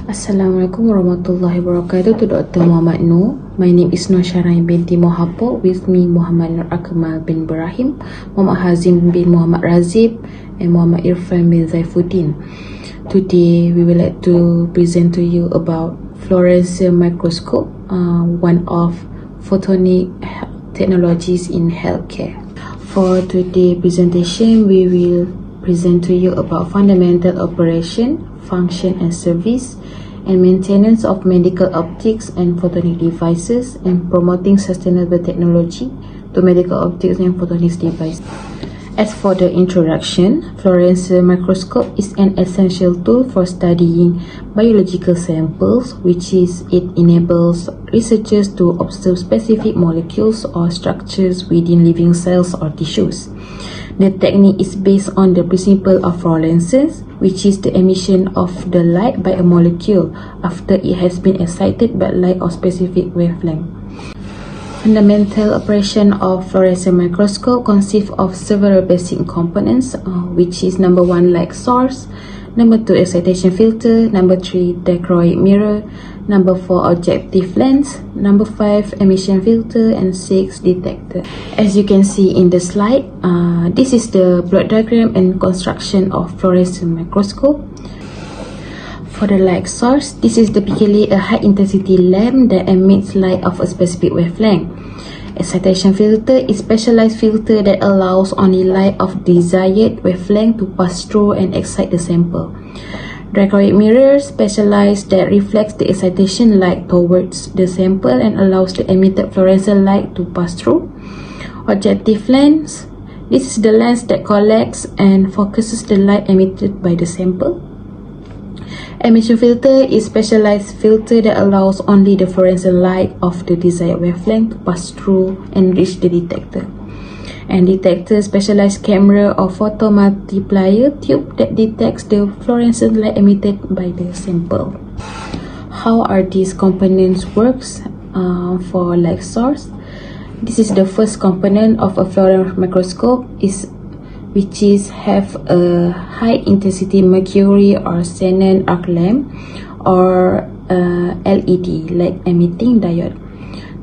Assalamualaikum warahmatullahi wabarakatuh to Dr. Muhammad Noor. My name is Nur Syarain binti Mohapo. With me Muhammad Nur Akmal bin Ibrahim, Muhammad Hazim bin Muhammad Razib, and Muhammad Irfan bin Zaifuddin. Today we will like to present to you about Flourescene microscope, one of photonic technologies in healthcare. For today's presentation, we will present to you about fundamental operation, function and service, and maintenance of medical optics and photonic devices, and promoting sustainable technology to medical optics and photonics devices. As for the introduction, fluorescence microscope is an essential tool for studying biological samples, which is it enables researchers to observe specific molecules or structures within living cells or tissues. The technique is based on the principle of fluorescence, which is the emission of the light by a molecule after it has been excited by light of specific wavelength. Fundamental operation of fluorescence microscope consists of several basic components, which is number 1, light source, number 2, excitation filter, number 3, dichroic mirror, number 4, objective lens, number 5, emission filter, and 6, detector. As you can see in the slide, this is the block diagram and construction of fluorescence microscope. For the light source, this is typically a high-intensity lamp that emits light of a specific wavelength. Excitation filter is specialized filter that allows only light of desired wavelength to pass through and excite the sample. Dichroic mirror specialized that reflects the excitation light towards the sample and allows the emitted fluorescent light to pass through. Objective lens, this is the lens that collects and focuses the light emitted by the sample. Emission filter is specialized filter that allows only the fluorescent light of the desired wavelength to pass through and reach the detector. And detector specialized camera or photomultiplier tube that detects the fluorescent light emitted by the sample. How are these components works for light source? This is the first component of a fluorescence microscope, which is have a high intensity mercury or xenon arc lamp or LED, light emitting diode.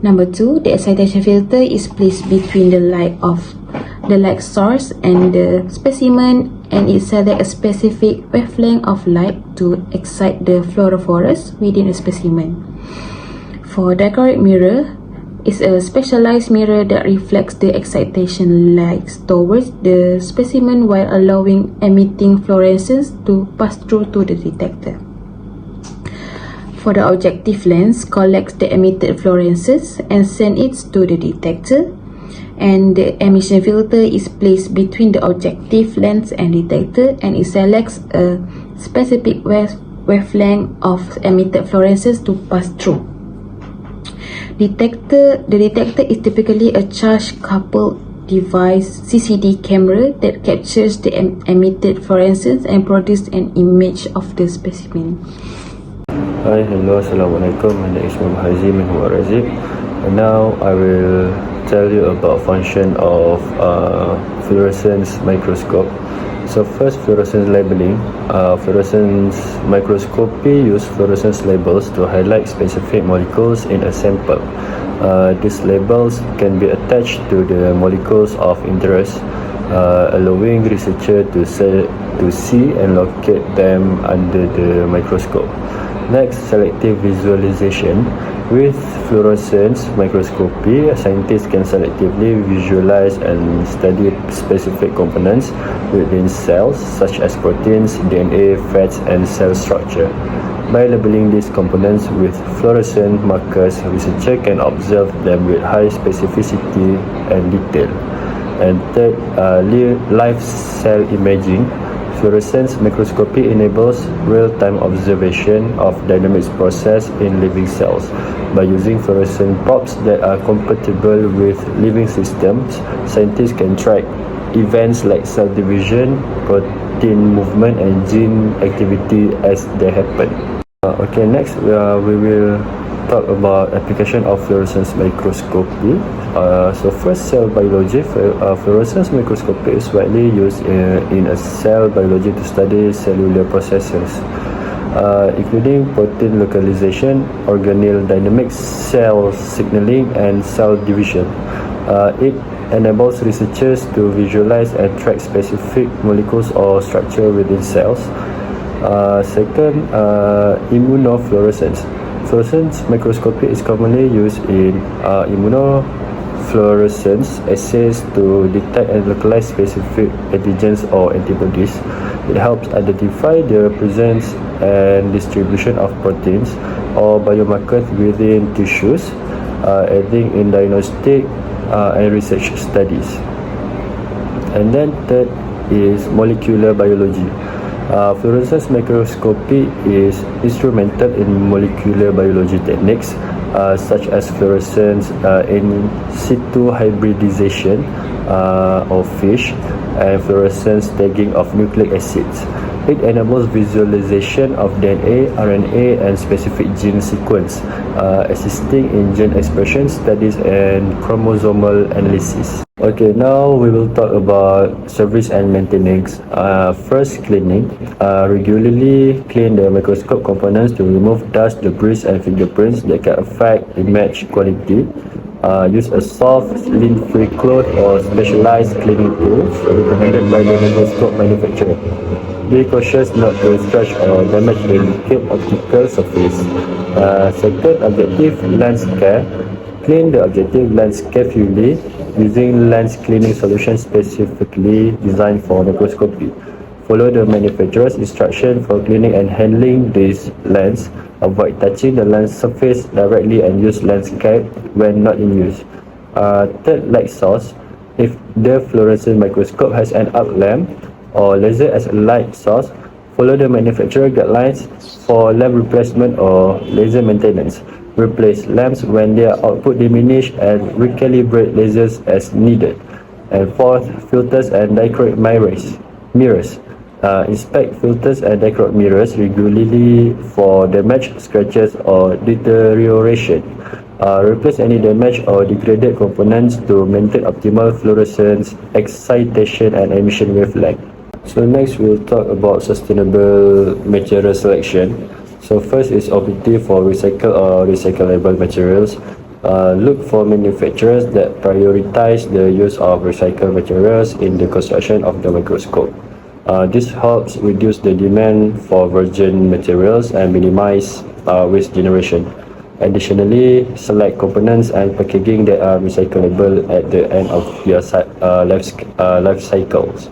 Number 2, the excitation filter is placed between the light source and the specimen, and it selects a specific wavelength of light to excite the fluorophores within a specimen. For dichroic mirror, is a specialized mirror that reflects the excitation light towards the specimen while allowing emitting fluorescence to pass through to the detector. For the objective lens, collects the emitted fluorescence and sends it to the detector, and the emission filter is placed between the objective lens and detector, and it selects a specific wavelength of emitted fluorescence to pass through. The detector is typically a charge-coupled device CCD camera that captures the emitted fluorescence and produces an image of the specimen. Hi, hello, assalamualaikum. My name is Muhammad Hazim bin Muhammad Razib, and now I will tell you about function of fluorescence microscope. So first, fluorescence labeling. Fluorescence microscopy use fluorescence labels to highlight specific molecules in a sample. These labels can be attached to the molecules of interest, allowing researchers to see and locate them under the microscope. Next, selective visualization. With fluorescence microscopy, scientists can selectively visualize and study specific components within cells, such as proteins, DNA, fats, and cell structure. By labeling these components with fluorescent markers, researchers can observe them with high specificity and detail. And third, live cell imaging. Fluorescence microscopy enables real-time observation of dynamics process in living cells. By using fluorescent probes that are compatible with living systems, scientists can track events like cell division, protein movement, and gene activity as they happen. Okay, next we will talk about application of fluorescence microscopy. So first, cell biology. Fluorescence microscopy is widely used in a cell biology to study cellular processes. including protein localization, organelle dynamics, cell signaling, and cell division. It enables researchers to visualize and track specific molecules or structure within cells. Second, immunofluorescence. Fluorescence microscopy is commonly used in immunofluorescence assays to detect and localize specific antigens or antibodies. It helps identify the presence and distribution of proteins or biomarkers within tissues, aiding in diagnostic and research studies. And then third is molecular biology. Fluorescence microscopy is instrumental in molecular biology techniques such as fluorescence in situ hybridization of fish and fluorescence tagging of nucleic acids. It enables visualization of DNA, RNA, and specific gene sequence, assisting in gene expression studies and chromosomal analysis. Okay, now we will talk about service and maintenance. First, cleaning. Regularly clean the microscope components to remove dust, debris, and fingerprints that can affect image quality. Use a soft, lint-free cloth or specialized cleaning tools recommended by the microscope manufacturer. Be cautious not to scratch or damage the delicate optical surface. Second, objective lens care. Clean the objective lens carefully using lens cleaning solution specifically designed for microscopy. Follow the manufacturer's instruction for cleaning and handling this lens. Avoid touching the lens surface directly and use lens cap when not in use. Third, light source. If the fluorescent microscope has an arc lamp or laser as a light source, follow the manufacturer guidelines for lamp replacement or laser maintenance. Replace lamps when their output diminish and recalibrate lasers as needed. And fourth, filters and dichroic mirrors. Inspect filters and dichroic mirrors regularly for damage, scratches, or deterioration. Replace any damaged or degraded components to maintain optimal fluorescence, excitation, and emission wavelength. So next we'll talk about sustainable material selection. So first is objective for recycled or recyclable materials. Look for manufacturers that prioritize the use of recycled materials in the construction of the microscope. This helps reduce the demand for virgin materials and minimize waste generation. Additionally, select components and packaging that are recyclable at the end of your life cycles.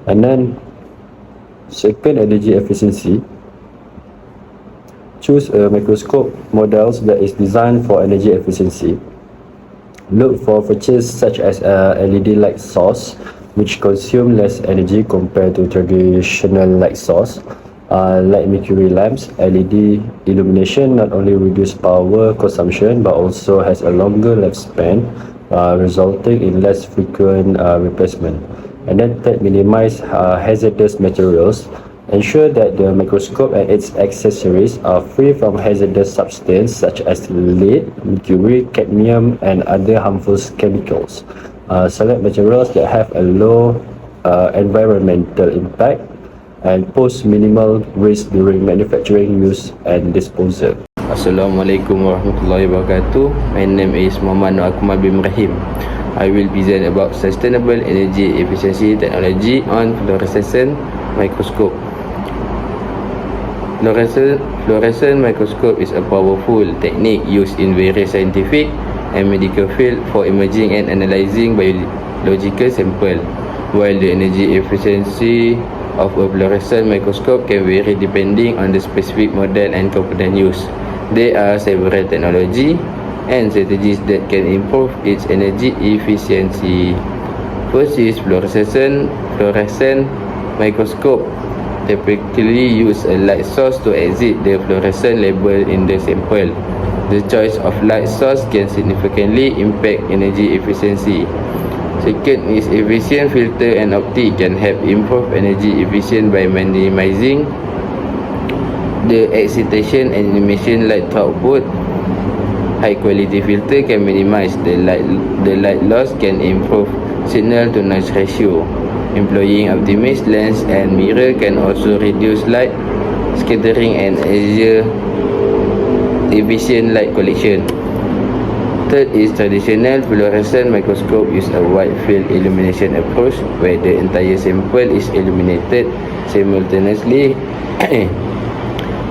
And then, second, energy efficiency. Choose a microscope models that is designed for energy efficiency. Look for features such as a LED light source, which consume less energy compared to traditional light source. Like mercury lamps, LED illumination not only reduce power consumption but also has a longer lifespan, resulting in less frequent replacement. And then third, minimize hazardous materials. Ensure that the microscope and its accessories are free from hazardous substances such as lead, mercury, cadmium, and other harmful chemicals. Select materials that have a low environmental impact and pose minimal risk during manufacturing, use, and disposal. Assalamualaikum warahmatullahi wabarakatuh. My name is Muhammad Akmal bin Ibrahim. I will present about sustainable energy efficiency technology on fluorescent microscope. Fluorescent microscope is a powerful technique used in various scientific and medical fields for imaging and analyzing biological samples. While the energy efficiency of a fluorescent microscope can vary depending on the specific model and component used, there are several technologies and strategies that can improve its energy efficiency. First is fluorescent microscope. Typically use a light source to exit the fluorescent label in the sample. The choice of light source can significantly impact energy efficiency. Second is efficient filter and optic can help improve energy efficiency by minimizing the excitation and emission light output. High quality filter can minimize the light loss, can improve signal to noise ratio. Employing optimized lens and mirror can also reduce light scattering and efficient light collection. Third is traditional fluorescent microscope use a wide field illumination approach where the entire sample is illuminated simultaneously.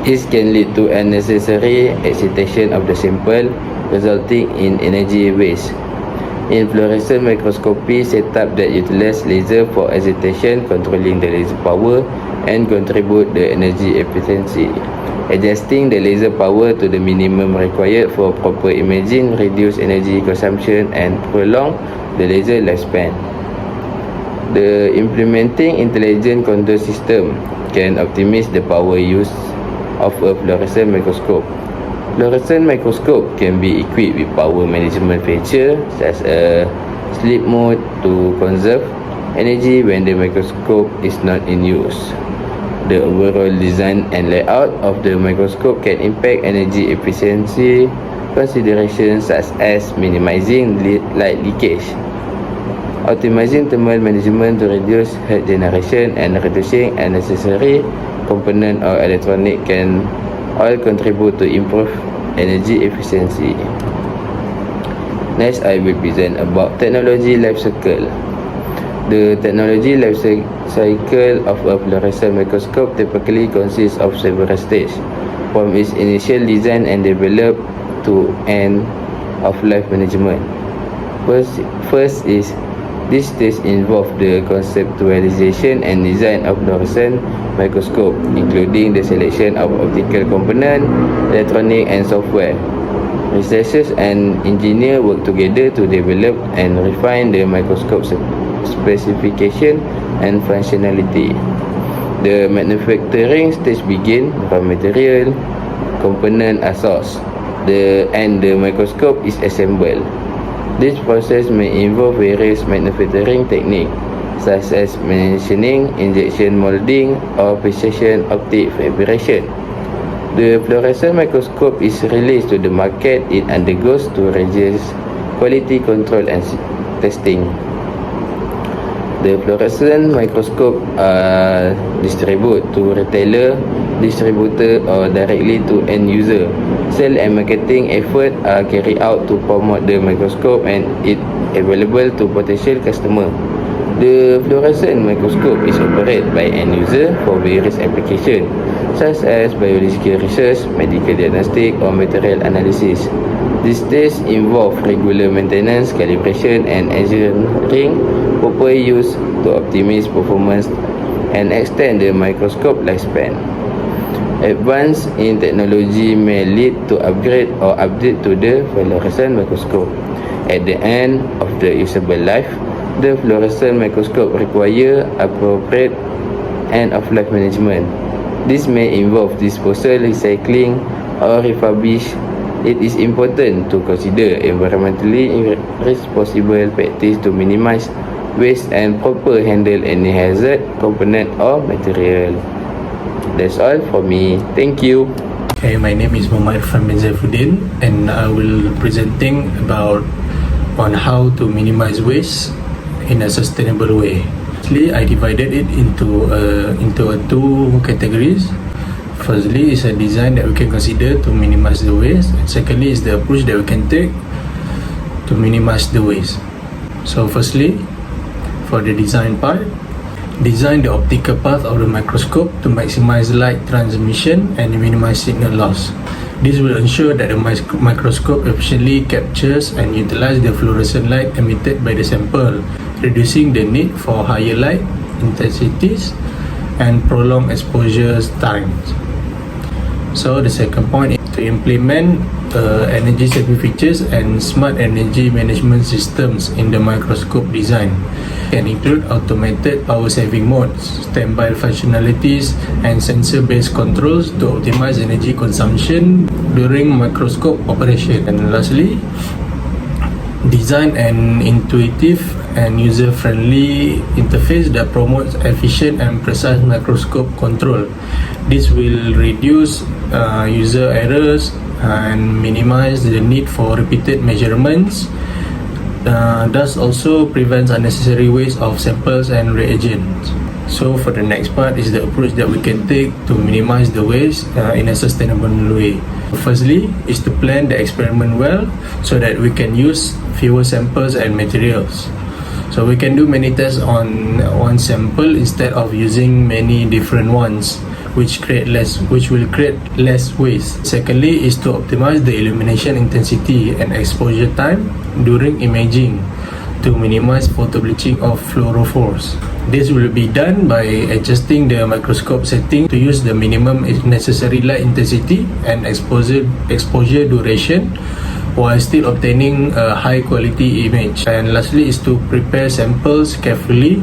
This can lead to unnecessary excitation of the sample, resulting in energy waste. In fluorescent microscopy setup that utilize laser for excitation, controlling the laser power and contribute the energy efficiency. Adjusting the laser power to the minimum required for proper imaging reduce energy consumption and prolong the laser lifespan. The implementing intelligent control system can optimize the power use of a fluorescent microscope. Fluorescent microscope can be equipped with power management feature such as sleep mode to conserve energy when the microscope is not in use. The overall design and layout of the microscope can impact energy efficiency considerations such as minimizing light leakage, optimizing thermal management to reduce heat generation, and reducing unnecessary component or electronic can all contribute to improve energy efficiency. Next, I will present about technology life cycle. The technology life cycle of a fluorescent microscope typically consists of several stages, from its initial design and develop to end of life management. First is this stage involve the conceptualization and design of fluorescent microscope, including the selection of optical component, electronic and software. Researchers and engineers work together to develop and refine the microscope specification and functionality. The manufacturing stage begins from material, component are sourced, and the microscope is assembled. This process may involve various manufacturing techniques such as machining, injection molding, or precision optic fabrication. The fluorescent microscope is released to the market. It undergoes to rigorous quality control and testing. The fluorescent microscope are distributed to retailer, distributor, or directly to end user. Sale and marketing effort are carried out to promote the microscope and it available to potential customer. The fluorescent microscope is operated by end user for various applications such as biological research, medical diagnostic, or material analysis. These tests involve regular maintenance, calibration, and engineering proper use to optimize performance and extend the microscope lifespan. Advance in technology may lead to upgrade or update to the fluorescent microscope. At the end of the usable life, the fluorescent microscope require appropriate end-of-life management. This may involve disposal, recycling, or refurbish. It is important to consider environmentally responsible practice to minimize waste and proper handle any hazard component or material. That's all for me. Thank you. Okay, my name is Muhammad Irfan bin Zaifuddin and I will presenting about on how to minimize waste in a sustainable way. Actually, I divided it into two categories. Firstly is a design that we can consider to minimize the waste, and secondly is the approach that we can take to minimize the waste. So firstly, for the design part, design the optical path of the microscope to maximize light transmission and minimize signal loss. This will ensure that the microscope efficiently captures and utilizes the fluorescent light emitted by the sample, reducing the need for higher light intensities and prolonged exposure times. So the second point is to implement energy saving features and smart energy management systems in the microscope design. Can include automated power saving modes, standby functionalities, and sensor-based controls to optimize energy consumption during microscope operation. And lastly, design an intuitive and user-friendly interface that promotes efficient and precise microscope control. This will reduce user errors and minimize the need for repeated measurements. Thus also prevents unnecessary waste of samples and reagents. So for the next part is the approach that we can take to minimize the waste in a sustainable way. Firstly is to plan the experiment well so that we can use fewer samples and materials. So we can do many tests on one sample instead of using many different ones, which will create less waste. Secondly is to optimize the illumination intensity and exposure time during imaging to minimize photobleaching of fluorophores. This will be done by adjusting the microscope setting to use the minimum necessary light intensity and exposure duration while still obtaining a high quality image. And lastly is to prepare samples carefully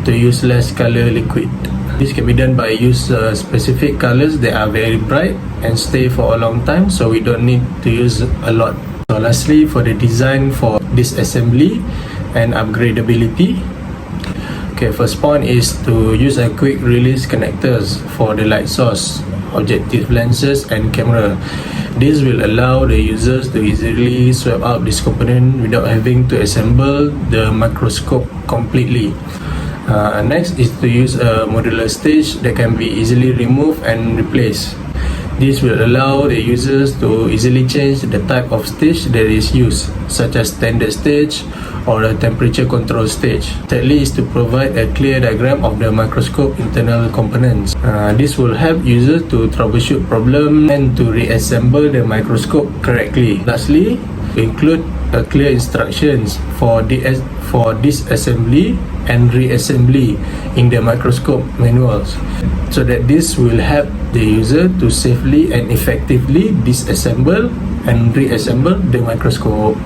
to use less color liquid. This can be done by use specific colors that are very bright and stay for a long time, so we don't need to use a lot. So lastly, for the design for disassembly and upgradability, okay, first point is to use a quick release connectors for the light source, objective lenses and camera. This will allow the users to easily swap out this component without having to assemble the microscope completely. Next is to use a modular stage that can be easily removed and replaced. This will allow the users to easily change the type of stage that is used, such as standard stage or a temperature control stage. Thirdly is to provide a clear diagram of the microscope internal components. This will help users to troubleshoot problems and to reassemble the microscope correctly. Lastly, include clear instructions for disassembly and reassembly in the microscope manuals, so that this will help the user to safely and effectively disassemble and reassemble the microscope.